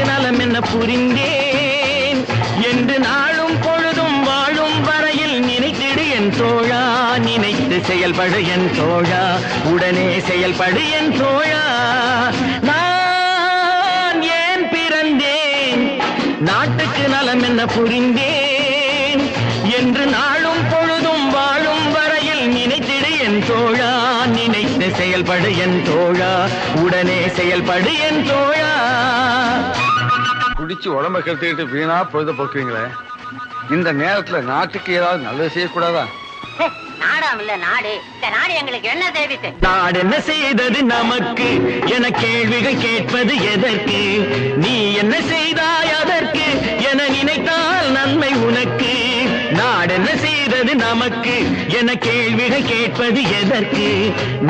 நலம் என்ன புரிந்தேன் என்று நாளும் பொழுதும் வாழும் வரையில் நினைத்திடு என் தோழா, நினைத்து செயல்படு என் தோழா, உடனே செயல்படு என் தோழா. நான் ஏன் பிறந்தேன், நாட்டுக்கு நலம் என்ன புரிந்தேன் என்று நாளும் பொழுதும் வாழும் வரையில் நினைத்திடு என் தோழா, நினைத்து செயல்படு என் தோழா, உடனே செயல்படு என் தோழா. குடிச்சு உடம்ப கெடுத்துக்கிட்டு வீணா பொழுத போக்குறீங்களே, இந்த நேரத்துல நாட்டுக்கு ஏதாவது நல்லது செய்யக்கூடாதா? நாடாம் இல்ல நாடு, இந்த நாடு எங்களுக்கு என்ன செய்து? நாடு என்ன செய்தது நமக்கு என கேள்விகள் கேட்பது எதற்கு? நீ என்ன செய்தாய் அதற்கு என நினைத்தால் நன்மை உனக்கு. நாடு என்ன செய்தது நமக்கு என கேள்விகள் கேட்பது எதற்கு?